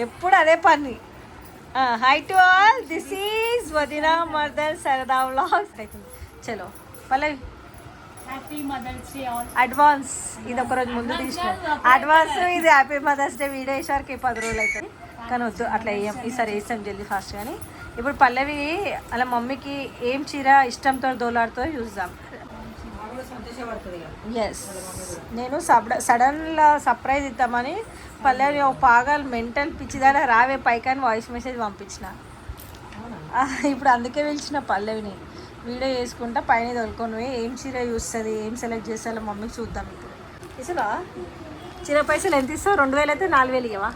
ఎప్పుడు అదే పని. Hi to all, this is వదినా మదర్ సరదా వ్లాగ్స్. చలో Pallavi, happy mother's day all. Advance ఇది ఒక రోజు ముందు తీసిన అడ్వాన్స్. ఇది హ్యాపీ మదర్స్ డే వీడియో వేసారికి 10 రోజులు అవుతుంది, కానీ వద్దు అట్లా వేయం, ఈసారి వేసాం జల్దీ ఫాస్ట్. కానీ ఇప్పుడు పల్లవి అలా మమ్మీకి ఏం చీర ఇష్టంతో దోలాడుతో చూద్దాం. ఎస్, నేను సడన్గా సర్ప్రైజ్ ఇద్దామని పల్లవి ఒక పాగాలు మెంటల్ పిచ్చిదాన రావే పైకాని వాయిస్ మెసేజ్ పంపించిన. ఇప్పుడు అందుకే పిలిచిన పల్లవిని వీడియో చేసుకుంటా పైన తోలుకొని ఏం చీర చూస్తుంది, ఏం సెలెక్ట్ చేస్తారో మమ్మీకి చూద్దాం. ఇప్పుడు ఇసురా చీర పైసలు ఎంత ఇస్తావు? 2000 అయితే 4000 ఇవ్వవా?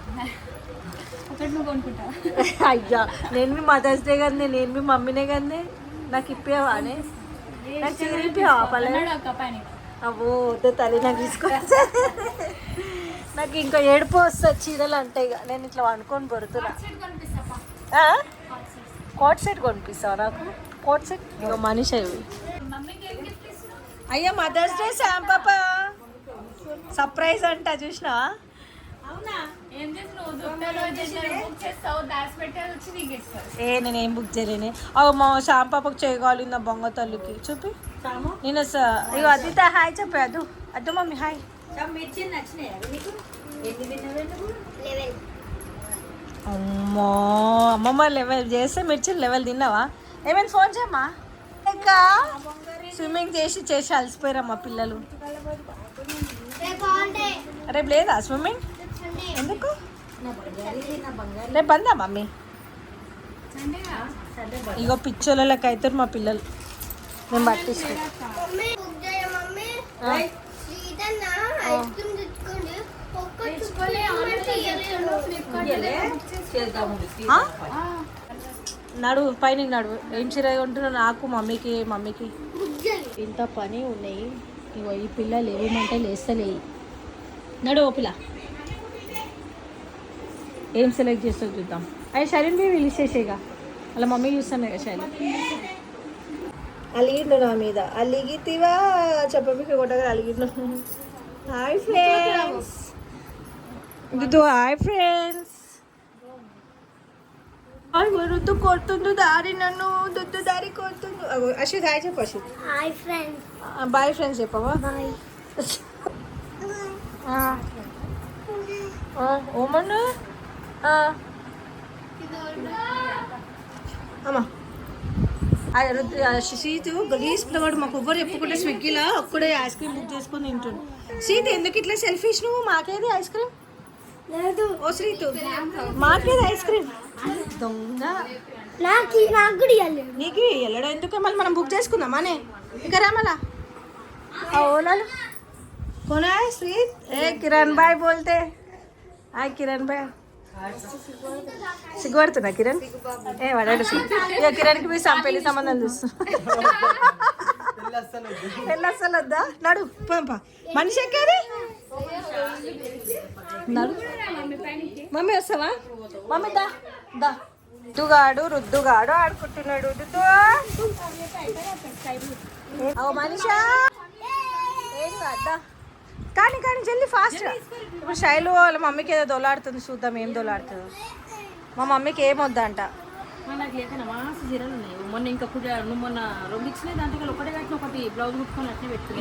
అయ్యా, నేను మీ మదర్స్ డే కదనే, నేను మీ మమ్మీనే కదనే, నాకు ఇప్పేవా అని? నాకు చీర ఇప్పేవా పల్లవి? అవో వద్దు తల్లి, నాకు తీసుకొచ్చా. నాకు ఇంకా ఏడుపు వస్తుంది చీరలు అంటే. ఇక నేను ఇట్లా అనుకొని బొరుతున్నా. కోట్ సెట్ కొనిపిస్తావా నాకు? కోట్ సెట్ ఇక మనిషి అవి. అయ్యా మదర్స్ డే శాంపాప సర్ప్రైజ్ అంట, చూసినావా? నేనేం బుక్ చేయలేనే. అవు మా శాంపాపకు చేయగాలి నా బొంగ తల్లికి చూపి. నేను ఇగో అదిత హాయ్ చెప్పే. అదు అద్దు మమ్మీ హాయ్. అమ్మో అమ్మమ్మ లెవెల్ చేస్తే మిర్చిలు లెవెల్ తిన్నావా? ఏమైనా ఫోన్ చేయమ్మా. ఇంకా స్విమ్మింగ్ చేసి అలసిపోయారమ్మా పిల్లలు. రేపు లేదా స్విమ్మింగ్? ఎందుకు రేపు బందా మమ్మీ? ఇగో పిచ్చోళ్ళకి అవుతారు మా పిల్లలు. నేను పట్టిస్తాను. నడువు పైన నడువు. ఏం చీర ఉంటున్నా నాకు మమ్మీకి ఇంత పని ఉన్నాయి. ఇగో ఈ పిల్లలు ఏమంటే లేస్తలే. నడువు పిల్ల, ఏం సెలెక్ట్ చేస్తావు చూద్దాం. అయ్యా శైలిని పిలిచేసేగా, అలా మమ్మీ చూస్తాను కదా. శైలి అలిగిండు నా మీద. అలిగితివా చెప్పబికి కొట్టగా అలిగిండు. Hi friends, hi friends. రుద్దు కొడుతుండు దారి, నన్ను దుద్దు దారి కొడుతుండు. అశ్విత్ హాయ్ చెప్పు. Ashwith hi friends. Bye friends చెప్పవా? బాయ్. ఓమన్నా అమ్మా సీతు గలీజ్ పిల్లవాడు. మాకు ఎవ్వరు చెప్పుకుంటే స్విగ్గీలో ఒక్కడే ఐస్ క్రీమ్ బుక్ చేసుకొని తింటుండు. సీతు ఎందుకు ఇట్లా సెల్ఫిష్ నువ్వు? మాకేది ఐస్ క్రీమ్ లేదు. ఓ శ్రీతు మాకేది ఐస్ క్రీమ్? దొంగ. నీకు వెళ్ళడం ఎందుకు? మళ్ళీ మనం బుక్ చేసుకుందామానే. ఇంకా రా మళ్ళా. ఓనాలు कोना है श्रीत? ए किरण भाई बोलते. हाय किरण भाई. సిగ్గుపడుతున్నా కిరణ్? ఏ వాడాడు. ఇక కిరణ్కి మీ పెళ్లి సంబంధం చూస్తా. పెళ్ళి అస్సలు వద్దా? నడు పంప. మనిషి ఎక్కేది నడు. మమ్మీ వస్తావా? మమ్మీ దా దా. రుద్దుగాడు ఆడుకుంటున్నాడు. మనిషా ఏం కాదా? కానీ జల్దీ ఫాస్ట్. ఇప్పుడు శైలు వాళ్ళ మమ్మీకి ఏదో దొలాడుతుంది, చూద్దాం ఏం దొలాడుతుందో. మా మమ్మీకి ఏం వద్దంట.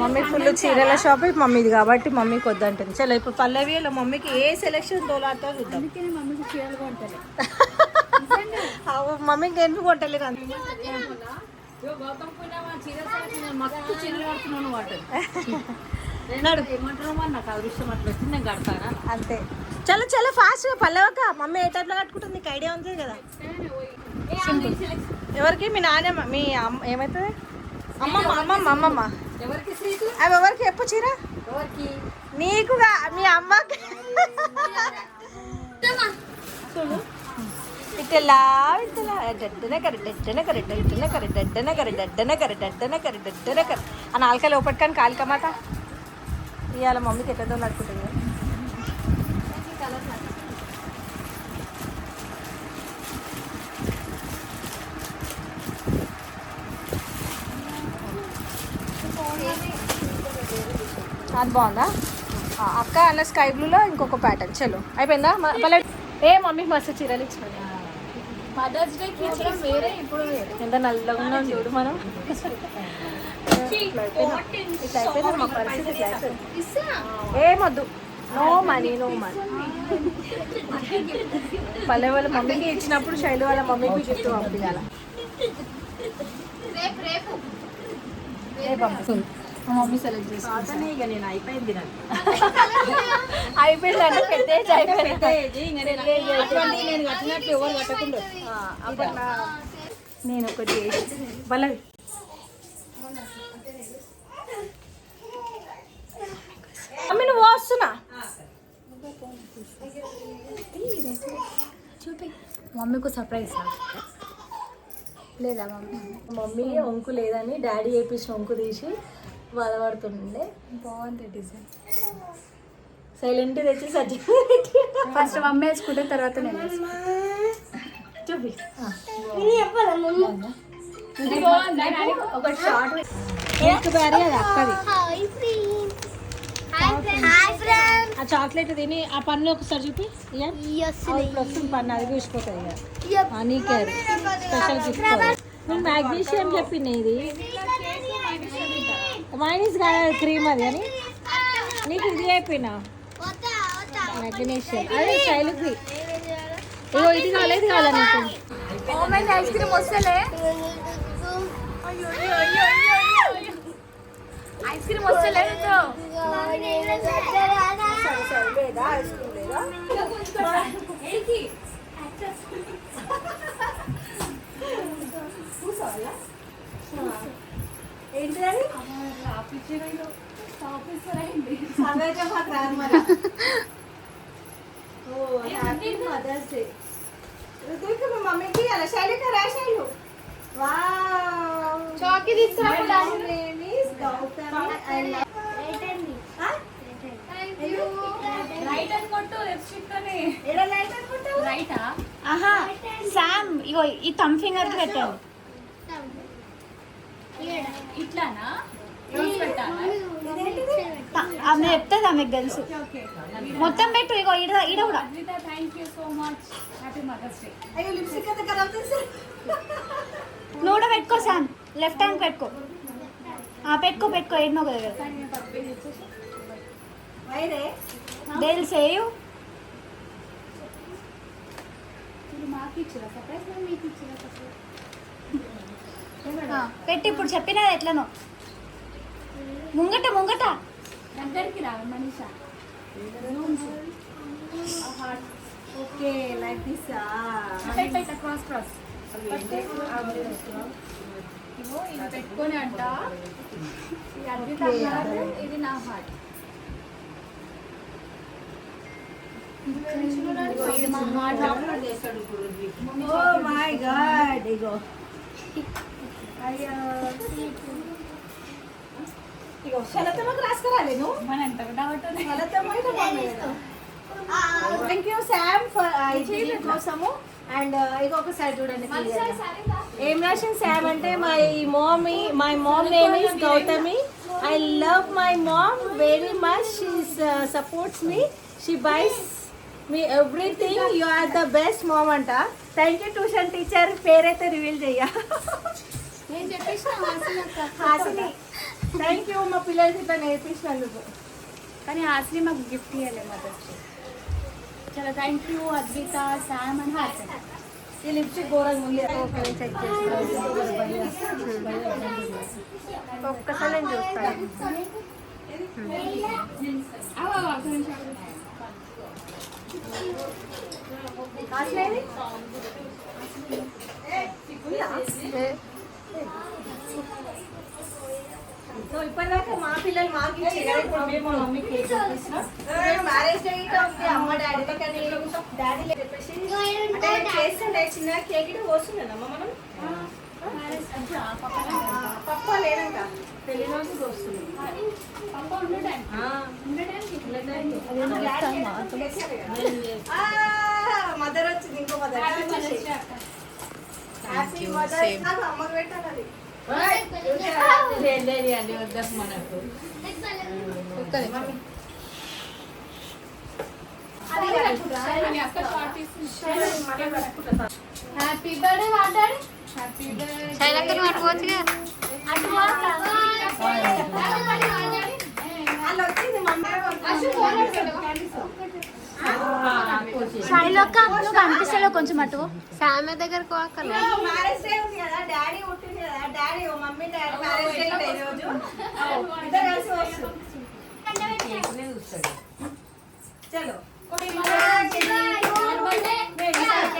మమ్మీ ఫుల్ చీరల షాప్ మమ్మీది కాబట్టి మమ్మీకి వద్దంటుంది. చలో ఇప్పుడు పల్లవి వాళ్ళ మమ్మీకి ఏ సెలెక్షన్ దొలాడుతో చూద్దాం. మమ్మీకి నేను కొంటలేదు. అంతే. చలో ఫాస్ట్ పల్లవక. మమ్మీ ఏ టైప్లో కట్టుకుంటుంది నీకు ఐడియా ఉంది కదా? ఎవరికి? మీ నాన్నమ్మ, మీ అమ్మ ఏమవుతుంది? అమ్మమ్మ. అవి ఎవరికి చెప్పు చీర? నీకుగా మీ అమ్మకి. ఇట్లా ఆ నాలుక లోపట్టుకొని కాలికమాట. ఇవాళ మమ్మీకి ఎట్లా దొలాడుకుంటుంది. అది బాగుందా అక్క? అలా స్కై బ్లూలో ఇంకొక ప్యాటర్న్. చలో అయిపోయిందా? మళ్ళీ ఏ మమ్మీ మస్తు చీరలు ఇచ్చిన మదర్స్ డే కి ఇచ్చడం వేరే, ఇప్పుడు వేరే. ఎంత నల్లగా ఉన్నాం చూడు మనం. ఇట్లా అయిపోయింది మా పరిస్థితి. ఇట్లా అయిపోయింది. ఏమొద్దు, నో మనీ నో మనీ. పల్లె వాళ్ళ మమ్మీకి ఇచ్చినప్పుడు శైలు వాళ్ళ మమ్మీకి గిఫ్ట్ పంపించాలి. మా మమ్మీ సెలెక్ట్ చేసి ఇక నేను అయిపోయింది నాకు. అయిపోయిందంటే పెద్ద ఏజ్ అయిపోయింది. నేను కట్టినట్టు ఎవరు కట్టకుండా నేను ఒకటి వాళ్ళ మమ్మీ నువ్వు వస్తున్నా. చూపి మమ్మీకు సర్ప్రైజ్ లేదా మమ్మీ? మమ్మీ వంకు లేదని డాడీ వేయించిన వంకు తీసి బాధపడుతుండే. బాగుంది డిజైన్. సైలెంట్ తెచ్చి సజ్జ ఫస్ట్ మమ్మీ వేసుకుంటే తర్వాత నేను వేసుకుంటా. చూపి ఇది బాగుందా? ఒక షార్ట్ కేక్ బ్యారీ అది అక్కది. ఆ చాక్లెట్ తిని ఆ పన్ను ఒకసారి చూపి. ఇప్పుడు వస్తుంది పన్ను, అది చూసిపోతుంది ఇక. నీకే స్పెషల్ గిఫ్ట్. నేను మ్యాగ్నీషియం చెప్పింది ఇది మైనీస్ కాదు క్రీమ్ అది అని. నీకు ఇది అయిపోయినా మ్యాగ్నీషియం అదే స్టైల్కి. ఇగో ఇది కావాలి, ఇది కావాలా నీకు? ఐస్ క్రీమ్ వస్తలే, ఐస్ క్రీమ్ వస్తలే. ఏంటిదని మదర్స్ డే మమ్మీకి అలా శైలిక రాశాడు. చాకీ తీసుకురా. రైట్ అని కొట్టు, లిప్స్టిక్ తోనే. రైటా? ఆహా సామ్, ఇగో ఈ థమ్ ఫింగర్ కి పెట్టండి. ఇట్లానా? ఆమె చెప్తుంది, ఆమెకు తెలుసు. మొత్తం పెట్టు, ఇగో ఈడ ఈడ కూడా. Thank you so much, happy mother's day. నువ్వు కూడా పెట్టుకో సామ్, లెఫ్ట్ హ్యాండ్ పెట్టుకో. పెట్టుకో పెట్టుకో, ఎన్నో కదా. They'll say you. పెట్టి ఇప్పుడు చెప్పినది ఎట్లనో ముంగట ముంగట దగ్గరికి రా Manisha. Okay like this. Cross cross ఇగో ఇది పెట్టుకొని అంట. ఇది నా హార్ట్. ఇది మా హార్ట్. Oh my god. ఇగో ఇగో శలతమ్మకు రాసుకురాలేను. మన ఎంత డౌట్ ఉంది. థ్యాంక్ యూ శామ్ ఫర్ కోసము. అండ్ ఇంకొకసారి చూడండి ఏం రాసింది శామ్ అంటే, my mom name is Gautami. I love my mom very much. She supports me. She buys me everything. You are the best mom అంట. Thank you tuition teacher. పేరైతే reveal చెయ్య. నేను చెప్పేసిన హాసిని థ్యాంక్ యూ మా పిల్లలకి ఇట్లా నేర్పించినందుకు. కానీ హాసిని మాకు గిఫ్ట్ ఇవ్వలే మదర్స్ డే. చాలా thank you Advitha, Sam and Hasini. ఈ లిప్స్టిక్ ఘోరంగా ఉంది. చెక్ ఒక్కసారి నేను చూస్తాను. సో ఇప్పటిదాకా మా పిల్లలు మాకు మ్యారేజ్ డే ఉంది అమ్మ డాడీ కానీ డాడీ చెప్పేసి అంటే చేస్తుండే చిన్న కేక్ ఇటు వస్తుందమ్మా మనం. పప్ప లేదంట, పెళ్లి రోజు వస్తుంది. మదర్ వచ్చింది, ఇంకో మదర్. Happy mother. అమ్మకు పెట్టాలి అది. అక్క షార్ట్ హ్యాపీ బర్త్డే వాడాడు. హ్యాపీ బర్త్డే శైలక్కని పట్టుకోవచ్చుగా. అటు పోతా. శైలక్క నువ్వు కనిపిస్తావు కొంచెం అటు. సామె దగ్గర కోకలేదు. మ్యారేజ్ డే ఉంది కదా, డాడీ పుట్టింది కదా, daddy mummy daddy marriage day ఈ రోజు ఇద్దరు కలిసి వస్తారు. చలో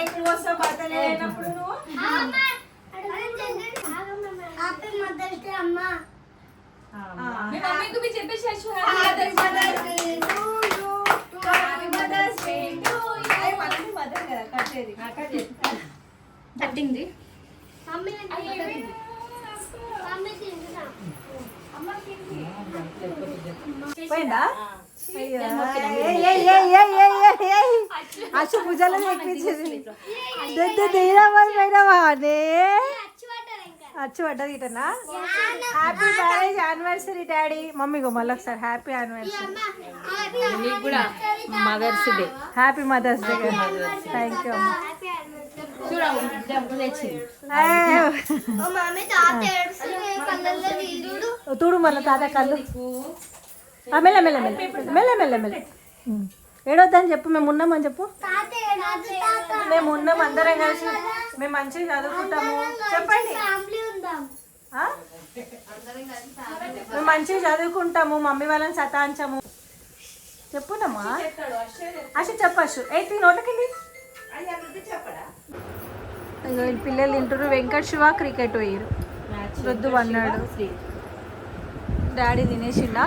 ఎప్పుడు వస్తావు బర్త్డే అయినప్పుడు నువ్వు? మీ మమ్మీకి మీ చెప్పేసి కట్టింది. పోయిందా? అచ్చు భుజాలు ఎక్కించేది పోయినావా అనే అచ్చు పడ్డది ఇటనా. Happy marriage anniversary daddy. మమ్మీగో మళ్ళీ ఒకసారి హ్యాపీ యానివర్సరీ. నీకు కూడా mother's day. Happy mother's day. Thank you అమ్మ. చూడు మళ్ళీ తాత కళ్ళు. మెల్ల మెల్ల మెల్ల మెల్ల మెల్ల మెల్ల. ఏడొద్దని చెప్పు, మేము ఉన్నామని చెప్పు. మేము ఉన్నాం అందరం కలిసి, మేము మంచిగా చదువుకుంటాము. చెప్పండి. మేము మంచిగా చదువుకుంటాము, మమ్మీ వాళ్ళని సతాంచము. చెప్పునమ్మా అశు చెప్పచ్చు. అయితే నోట్లకెళ్ళి పిల్లలు తింటారు. వెంకట్ శివ క్రికెట్ పోయారు. రొద్దు అన్నాడు. డాడీ తినేసిండా?